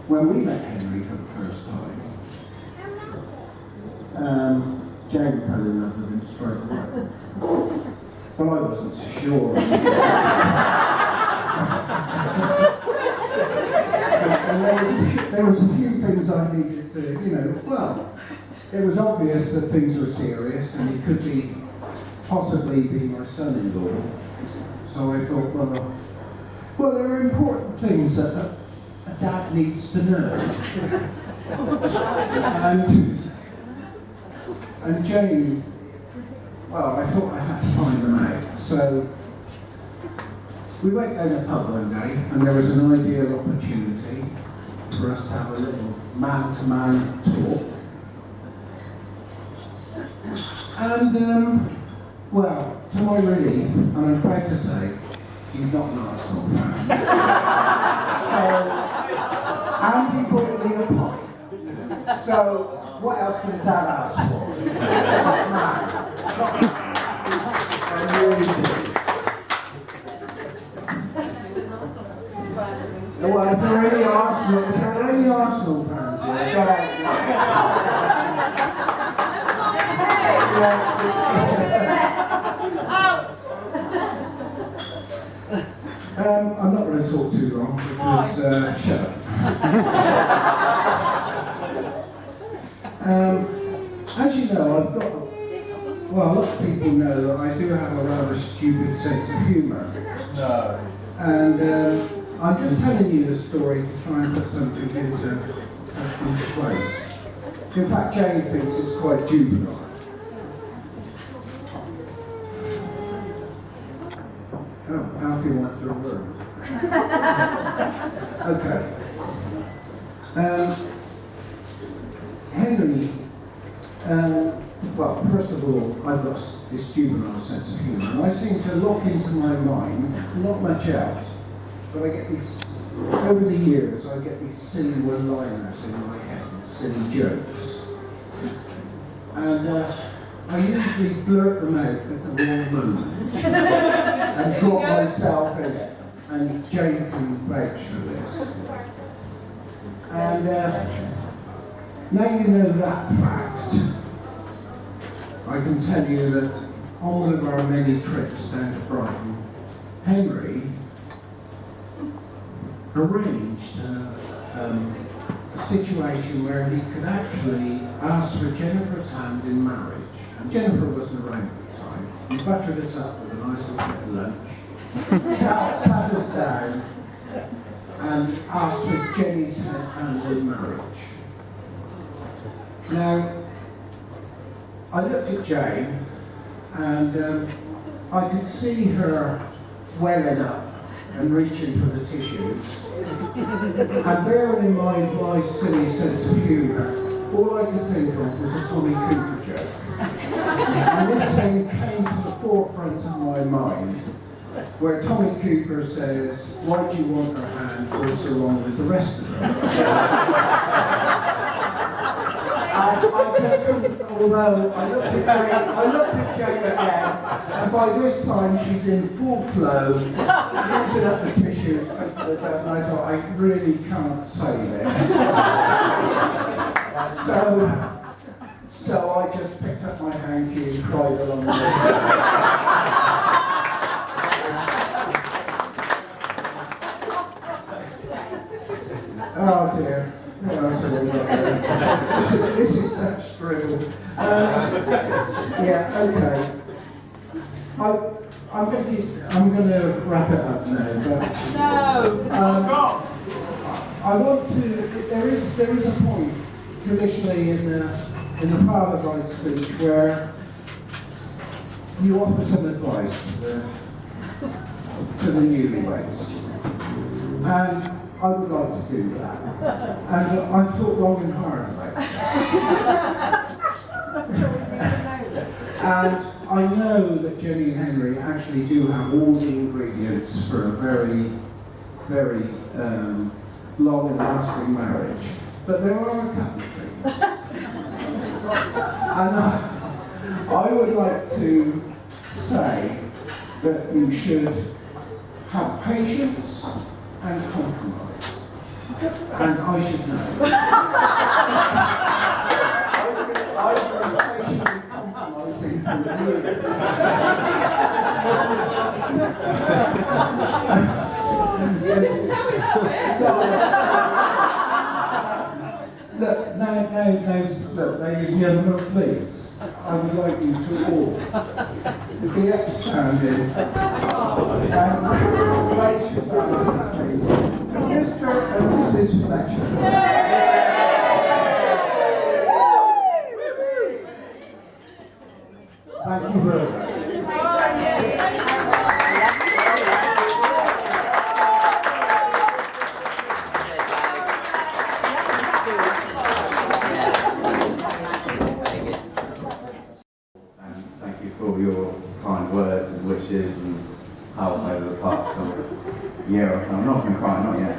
when we met Henry for the first time, Jane fell in love with him straight away. But I wasn't so sure. And there was a few things I needed to, well, it was obvious that things were serious and he could possibly be my son-in-law. So I thought, well, there are important things that a dad needs to know. and Jane, well, I thought I had to find them out. So we went down a pub one day and there was an ideal opportunity for us to have a little man-to-man talk. And, well, to my relief, and I'm proud to say, he's not an Arsenal fan. And he bought me a pint. So, what else could a dad ask for? Top man. I really do. Well, if there are any Arsenal fans here, I'm not going to talk too long because, shut up. As you know, I've got, well, a lot of people know that I do have a rather stupid sense of humour. No. And I'm just telling you the story to try and put something into place. In fact, Jane thinks it's quite juvenile. Oh, Alfie wants her words. Okay. Henry, well, first of all, I've got this juvenile sense of humour, and I seem to lock into my mind, not much else, but I get these, over the years, I get these silly one-liners in my head, silly jokes. And I usually blurt them out at the wrong moment and drop myself in it. And Jane can vouch for this. And now you know that fact, I can tell you that on one of our many trips down to Brighton, Henry arranged a situation where he could actually ask for Jennifer's hand in marriage. And Jennifer wasn't around at the time. He buttered us up with a nice little bit of lunch, sat us down, and asked for Jenny's hand in marriage. Now, I looked at Jane, and I could see her welling up and reaching for the tissues. And bearing in mind my silly sense of humour, all I could think of was a Tommy Cooper joke. And this thing came to the forefront of my mind, where Tommy Cooper says, "Why do you want her hand? What's wrong with the rest of them?" And I just couldn't, although I looked at Jane again, and by this time she's in full flow, using up the tissues, and I thought, I really can't say this. So I just picked up my hanky and cried along with it. Oh dear. What else have we got there? This is such drivel. Yeah, okay. I'm going to wrap it up now, but I want to. There is a point traditionally in the father bride speech where you offer some advice to the newlyweds, and I would like to do that. And I've thought long and hard about it. And I know that Jenny and Henry actually do have all the ingredients for a very, very long and lasting marriage. But there are a couple of things. And I would like to say that you should have patience and compromise. and I should know. I've been patiently compromising for years. You didn't tell me that Look, look, ladies and gentlemen, please, I would like you to all be upstanding and place your hands please to Mr. and Mrs. Fletcher. Thank you very much. For your kind words and wishes and help over the past year or so. I'm not going to cry, not yet.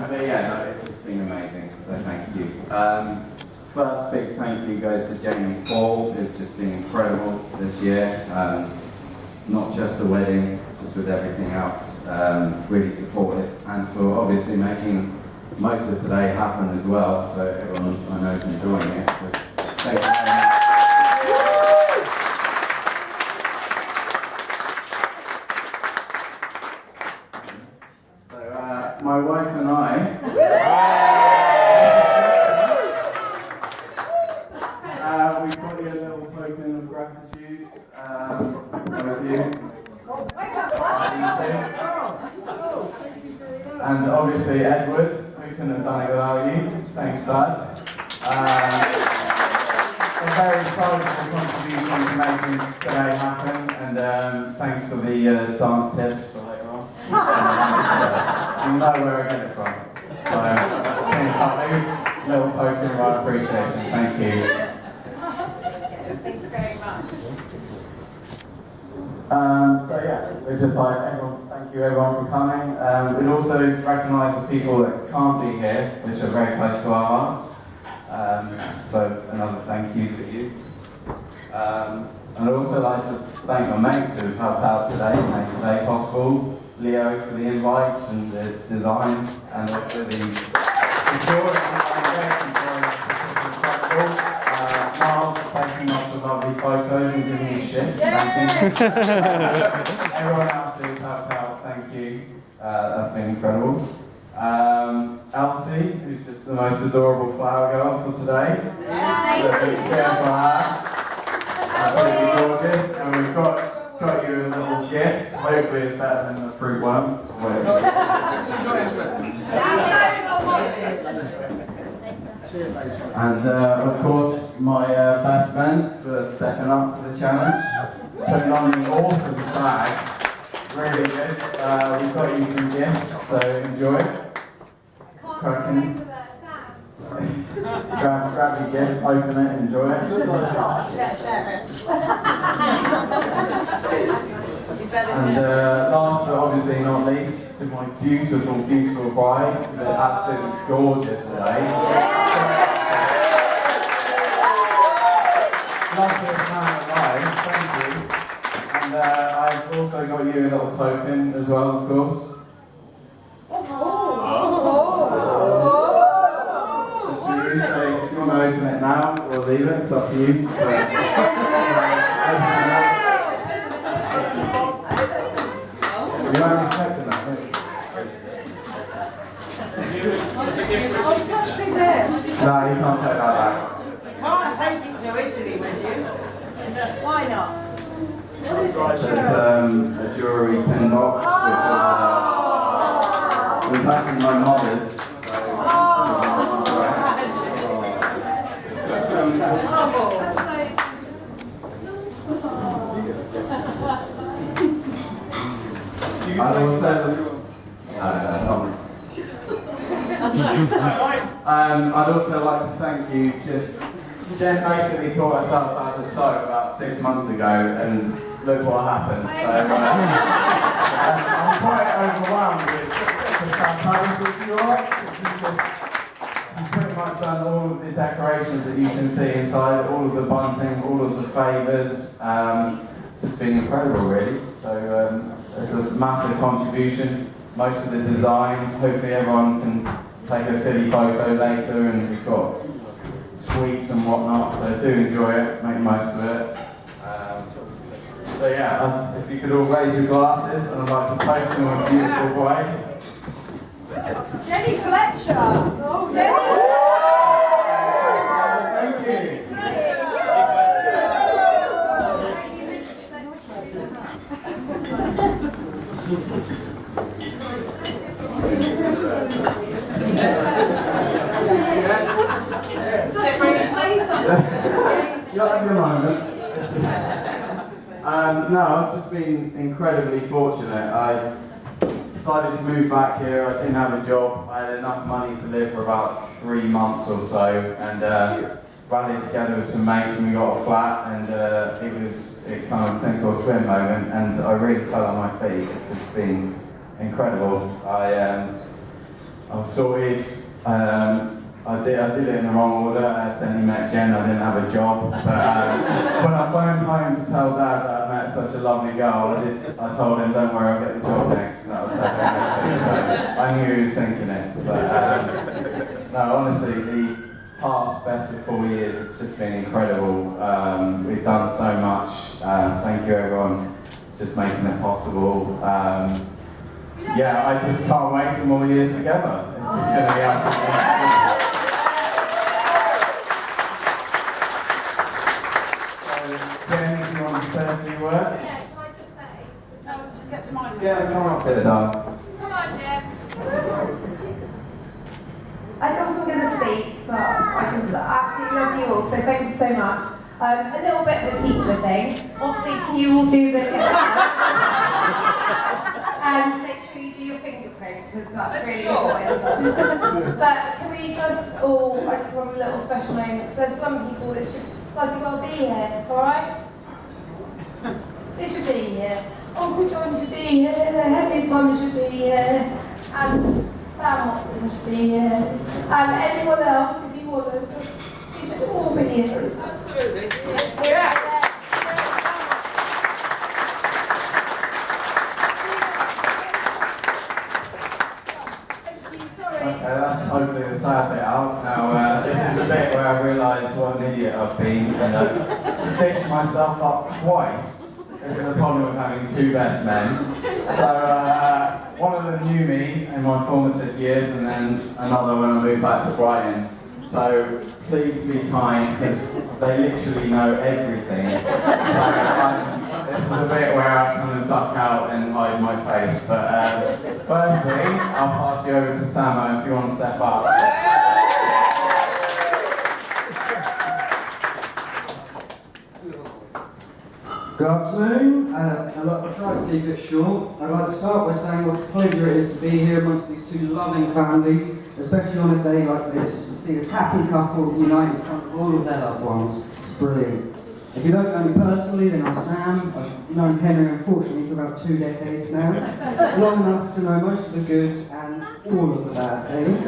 But yeah, no, it's just been amazing, so thank you. First big thank you goes to Jamie Paul. It's just been incredible this year. Not just the wedding, just with everything else. Really supportive, and for obviously making most of today happen as well, so everyone's, I know, is enjoying it. So thank you very much. My wife and I, we've got you a little token of gratitude with you. And obviously Edward, we couldn't have done it without you. Thanks, Dad. A very sizable contribution to making today happen, and thanks for the dance tips for later on. You know where I get it from. So, little token of our appreciation. Thank you. Thank you very much. So yeah, we'd just like everyone, thank you everyone for coming. We'd also recognise the people that can't be here, which are very close to our hearts. So another thank you for you. And I'd also like to thank my mates who have helped out today, made today possible. Leo for the invites and the design, and also the security Miles for taking lots of lovely photos and giving me shit. Thank you. Everyone else who's helped out, thank you. That's been incredible. Elsie, who's just the most adorable flower girl for today. So big cheer for her. Absolutely gorgeous. And we've got you a little gift. Hopefully it's better than the fruit one. And of course, my best man for stepping up to the challenge. Putting on an awesome bag. Really good. We've got you some gifts, so enjoy. Cracking. Grab your gift, open it, enjoy it. And last but obviously not least, to my beautiful, beautiful bride, who's absolutely gorgeous today. Loveliest man alive, thank you. And I've also got you a little token as well, of course. Just for you, so if you want to open it now or leave it, it's up to you. Open it up. You weren't expecting that, were you? Oh, touch me this. No, you can't take that back. Can't take it to Italy with you. Why not? There's a jewellery pin box, which was actually my mother's. I'd also like to thank you. Jen basically taught herself how to sew about 6 months ago, and look what happened. So I'm quite overwhelmed with how talented you are. You've pretty much done all of the decorations that you can see inside, all of the bunting, all of the favours. Just been incredible, really. So it's a massive contribution. Most of the design, hopefully everyone can take a silly photo later, and we've got sweets and whatnot, so do enjoy it, make the most of it. So yeah, if you could all raise your glasses, and I'd like to toast them in a beautiful way. Jenny Fletcher. Oh, Jenny! Thank you. You're having a moment. No, I've just been incredibly fortunate. I decided to move back here. I didn't have a job. I had enough money to live for about 3 months or so, and rallied together with some mates, and we got a flat. And it kind of sink or swim moment, and I really fell on my feet. It's just been incredible. I was sorted. I did it in the wrong order. I accidentally met Jen. I didn't have a job. But when I phoned home to tell Dad that I met such a lovely girl, I told him, "Don't worry, I'll get the job next." That was it. So I knew he was thinking it. But no, honestly, the past best of 4 years have just been incredible. We've done so much. Thank you, everyone, just making it possible. Yeah, I just can't wait some more years together. It's just going to be absolutely amazing. Jen, if you want to say a few words? Yeah, can I just say? No, get the mic. Yeah, come up here, Don. Come on, Jen. I wasn't going to speak, but I just absolutely love you all, so thank you so much. A little bit of a teacher thing. Obviously, can you all do the and make sure you do your fingerprint, because that's really important. But can we just all, I just want a little special moment, because there's some people that should bloody well be here, alright? They should be here. Uncle John should be here, Henry's mum should be here, and Sam Watson should be here, and anyone else, if you want to, you should all be here. Absolutely. Let's hear it. Okay, that's hopefully the sad bit out. Now, this is the bit where I realise what an idiot I've been, and stitched myself up twice. This is the problem with having 2 best men. So, one of them knew me in my formative years, and then another when I moved back to Brighton. So, please be kind, because they literally know everything. So, this is a bit where I kind of duck out and hide my face. But firstly, I'll pass you over to Samo if you want to step up. Good afternoon. I'll try to keep it short. I'd like to start by saying what a pleasure it is to be here amongst these 2 loving families, especially on a day like this, to see this happy couple unite in front of all of their loved ones. It's brilliant. If you don't know me personally, then I'm Sam. I've known Henry, unfortunately, for about 2 decades now. Long enough to know most of the good and all of the bad things.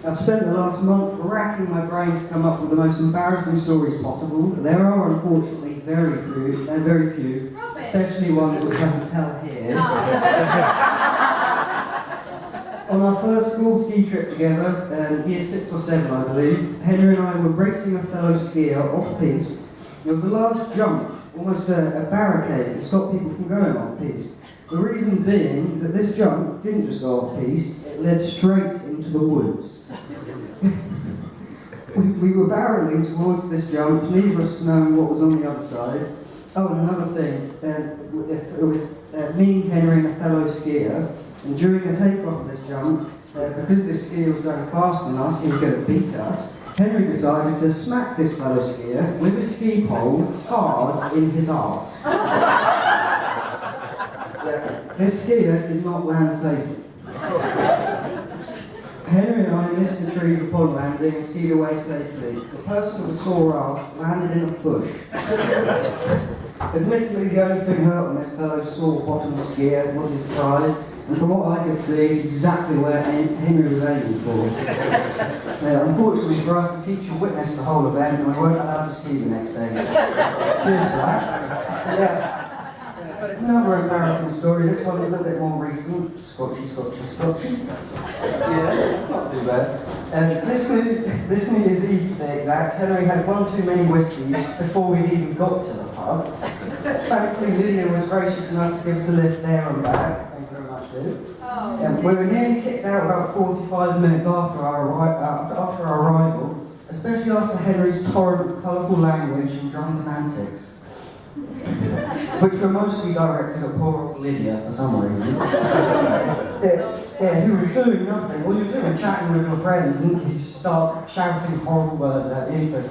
I've spent the last month racking my brain to come up with the most embarrassing stories possible. There are, unfortunately, very few, especially ones which I can tell here. On our first school ski trip together, year 6 or 7 I believe, Henry and I were racing a fellow skier off-piste. There was a large jump, almost a barricade to stop people from going off-piste. The reason being that this jump didn't just go off-piste, it led straight into the woods. We were barreling towards this jump, neither of us knowing what was on the other side. Oh, and another thing, it was me, Henry and a fellow skier, and during the takeoff of this jump, because this skier was going faster than us, he was going to beat us, Henry decided to smack this fellow skier with his ski pole hard in his arse. This skier did not land safely. Henry and I missed the trees upon landing and skied away safely. The person with the sore arse landed in a bush. Admittedly, the only thing hurt on this fellow's sore-bottomed skier was his pride, and from what I could see, it's exactly where Henry was aiming for. Unfortunately for us, the teacher witnessed the whole event, and we weren't allowed to ski the next day. Cheers for that. Another embarrassing story. This one's a little bit more recent. Scotchy. Yeah, it's not too bad. This New Year's Eve, to be exact, Henry had one too many whiskies before we even got to the pub. Thankfully, Lydia was gracious enough to give us a lift there and back. Thank you very much, Lydia. We were nearly kicked out about 45 minutes after our arrival, especially after Henry's torrent of colourful language and drunken antics, which were mostly directed at poor old Lydia for some reason. Who was doing nothing. Well, you're doing chatting with your friends, and you just start shouting horrible words at you. But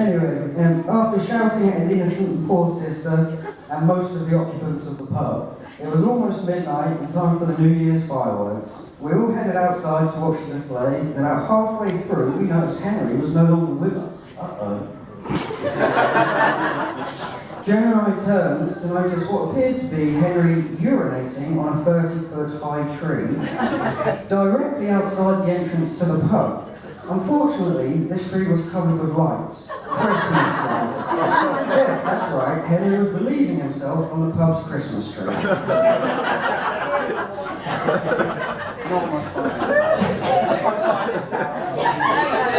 anyway, after shouting at his innocent and poor sister and most of the occupants of the pub, it was almost midnight and time for the New Year's fireworks. We all headed outside to watch the display, and about halfway through, we noticed Henry was no longer with us. Uh-oh. Jen and I turned to notice what appeared to be Henry urinating on a 30-foot high tree directly outside the entrance to the pub. Unfortunately, this tree was covered with lights. Christmas lights. Yes, that's right. Henry was relieving himself from the pub's Christmas tree.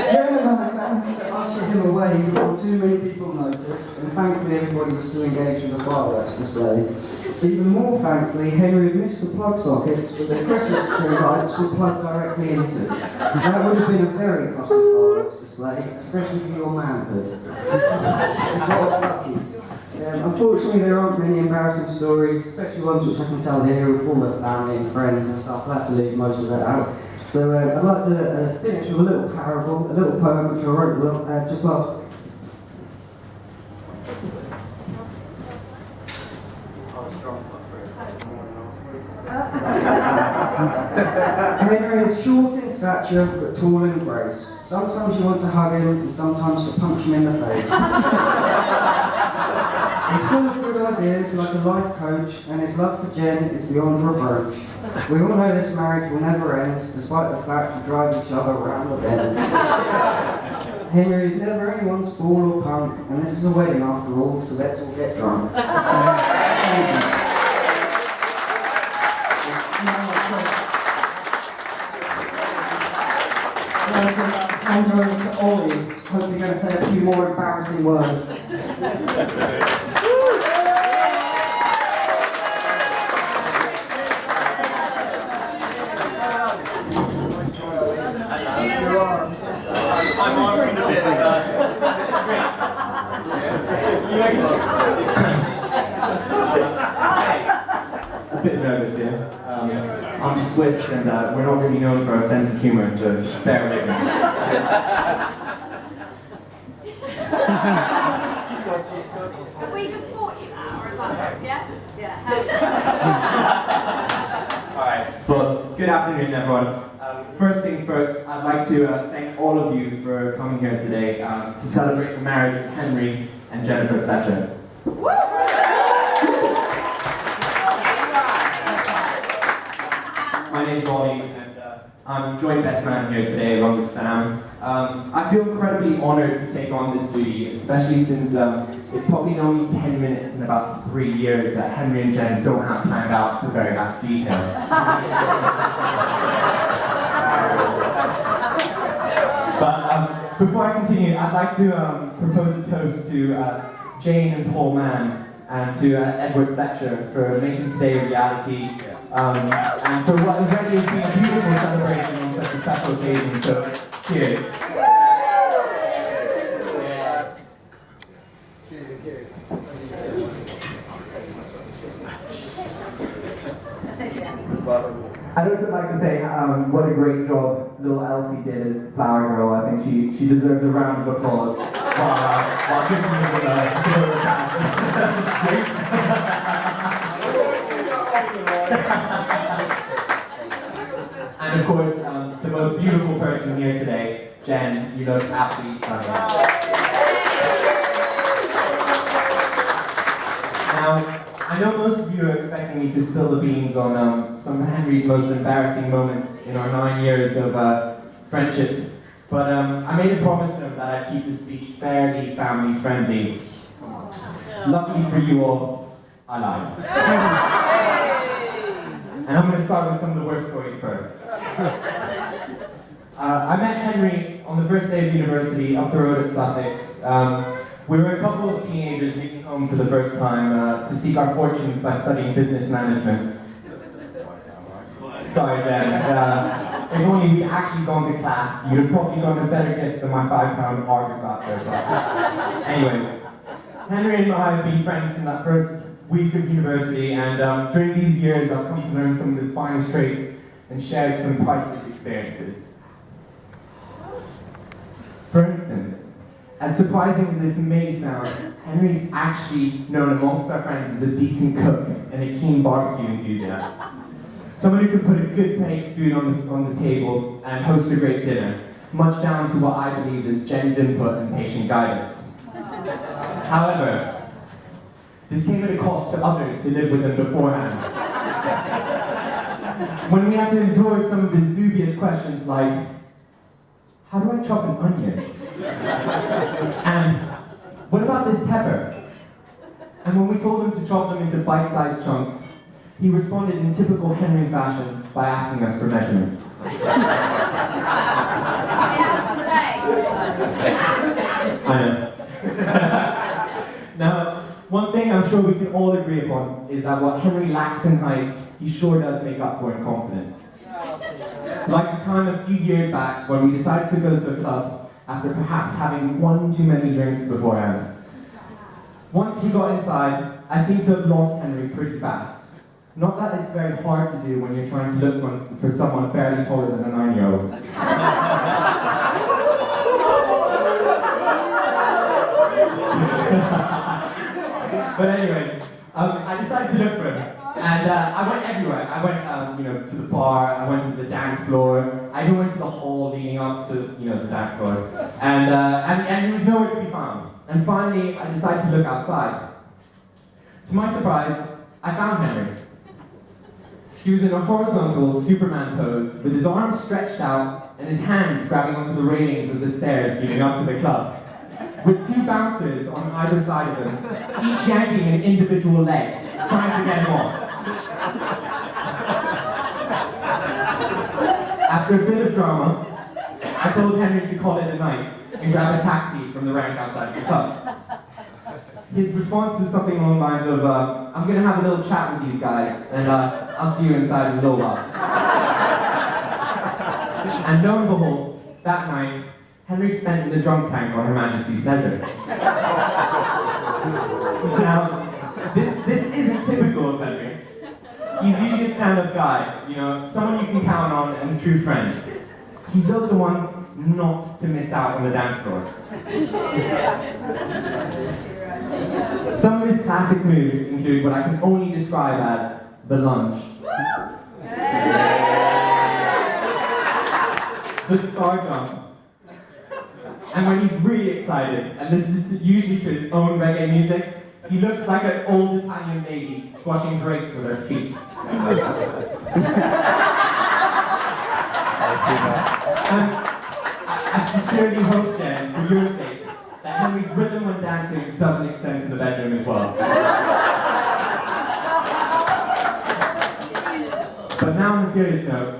Jen and I managed to usher him away before too many people noticed, and thankfully everybody was still engaged with the fireworks display. Even more thankfully, Henry missed the plug sockets with the Christmas tree lights were plugged directly into. That would have been a very costly fireworks display, especially for your manhood. Not lucky. Unfortunately, there aren't many embarrassing stories, especially ones which I can tell here with former family and friends and stuff. I'll have to leave most of that out. So I'd like to finish with a little parable, a little poem which I wrote just last week. Henry is short in stature but tall in grace. Sometimes you want to hug him and sometimes to punch him in the face. He's full of good ideas like a life coach, and his love for Jen is beyond reproach. We all know this marriage will never end, despite the fact you drive each other around the bend. Henry is never anyone's fool or punk, and this is a wedding after all, so let's all get drunk. Thank you. Hand over to Ollie. Hope you're going to say a few more embarrassing words. I'm on from the a bit nervous here. I'm Swiss and we're not really known for our sense of humour, so just bear with me. Have we just bought you that, or is that, yeah? Yeah. Alright, well, good afternoon everyone. First things first, I'd like to thank all of you for coming here today to celebrate the marriage of Henry and Jennifer Fletcher. My name's Ollie, and I'm joint best man here today along with Sam. I feel incredibly honoured to take on this duty, especially since it's probably only 10 minutes in about 3 years that Henry and Jen don't have planned out to very vast detail. But before I continue, I'd like to propose a toast to Jane and Paul Mann and to Edward Fletcher for making today a reality and for what already has been a beautiful celebration on such a special occasion. So, cheers. I'd also like to say what a great job little Elsie did as Flower Girl. I think she deserves a round of applause while giving you the silver pass. And of course, the most beautiful person here today, Jen, you look absolutely stunning. Now, I know most of you are expecting me to spill the beans on some of Henry's most embarrassing moments in our 9 years of friendship, but I made a promise to him that I'd keep the speech fairly family friendly. Luckily for you all, I lied. And I'm going to start with some of the worst stories first. I met Henry on the first day of university up the road at Sussex. We were a couple of teenagers leaving home for the first time to seek our fortunes by studying business management. Sorry, Jen. If only we'd actually gone to class, you'd have probably gotten a better gift than my £5 Argos voucher. Anyways, Henry and I have been friends from that first week of university, and during these years I've come to learn some of his finest traits and shared some priceless experiences. For instance, as surprising as this may sound, Henry's actually known amongst our friends as a decent cook and a keen barbecue enthusiast. Someone who can put a good plate of food on the table and host a great dinner, much down to what I believe is Jen's input and patient guidance. However, this came at a cost to others who lived with him beforehand. When we had to endure some of his dubious questions like, how do I chop an onion? And what about this pepper? And when we told him to chop them into bite-sized chunks, he responded in typical Henry fashion by asking us for measurements. I know. Now, one thing I'm sure we can all agree upon is that what Henry lacks in height, he sure does make up for in confidence. Like the time a few years back when we decided to go to a club after perhaps having one too many drinks beforehand. Once he got inside, I seemed to have lost Henry pretty fast. Not that it's very hard to do when you're trying to look for someone barely taller than a 9-year-old. But anyways, I decided to look for him, and I went everywhere. I went, to the bar. I went to the dance floor. I even went to the hall leading up to, the dance floor, and he was nowhere to be found. And finally, I decided to look outside. To my surprise, I found Henry. He was in a horizontal Superman pose, with his arms stretched out and his hands grabbing onto the railings of the stairs leading up to the club, with 2 bouncers on either side of him, each yanking an individual leg, trying to get him off. After a bit of drama, I told Henry to call it a night and grab a taxi from the rank outside the club. His response was something along the lines of, I'm going to have a little chat with these guys, and I'll see you inside in a little while. And lo and behold, that night, Henry spent in the drunk tank on Her Majesty's pleasure. Now, this isn't typical of Henry. He's usually a stand-up guy, someone you can count on and a true friend. He's also one not to miss out on the dance floor. Some of his classic moves include what I can only describe as the lunge, the star jump, and when he's really excited and listens usually to his own reggae music, he looks like an old Italian lady squashing grapes with her feet. I sincerely hope, Jen, for your sake, that Henry's rhythm when dancing doesn't extend to the bedroom as well. But now on a serious note,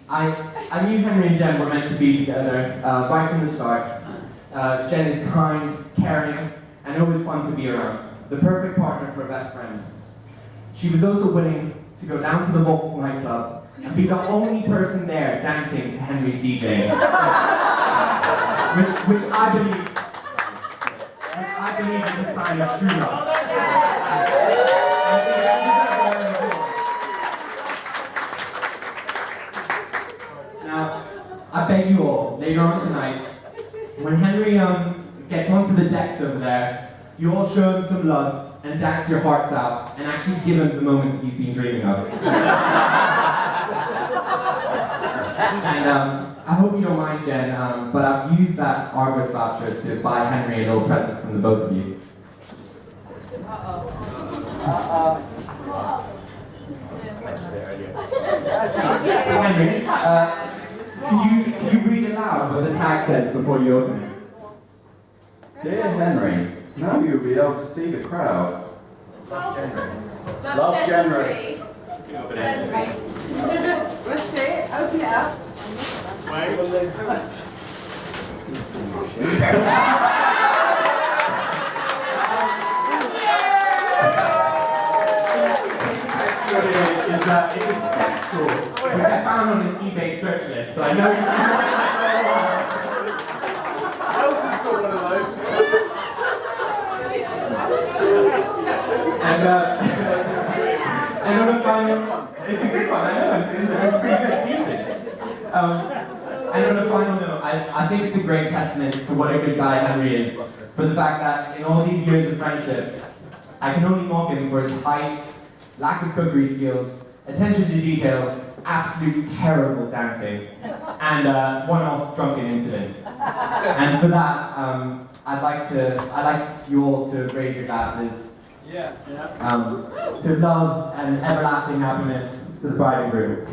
I knew Henry and Jen were meant to be together right from the start. Jen is kind, caring, and always fun to be around. The perfect partner for a best friend. She was also willing to go down to the Volks nightclub and be the only person there dancing to Henry's DJing. which I believe is a sign of true love. Now, I beg you all, later on tonight, when Henry gets onto the decks over there, you all show him some love and dance your hearts out and actually give him the moment he's been dreaming of. And I hope you don't mind, Jen, but I've used that Argos voucher to buy Henry a little present from the both of you. Henry, can you read aloud what the tag says before you open it? Dear Henry, now you'll be able to see the crowd. Love January. January. Let's see it. Open it up. It's a step stool, which I found on his eBay search list, so I know Elsie's got one of those. and on a final, it's a good one, I know, it's pretty good, decent. And on a final note, I think it's a great testament to what a good guy Henry is, for the fact that in all these years of friendship, I can only mock him for his height, lack of cookery skills, attention to detail, absolutely terrible dancing, and one-off drunken incident. And for that, I'd like you all to raise your glasses. To love and everlasting happiness to the bride and groom.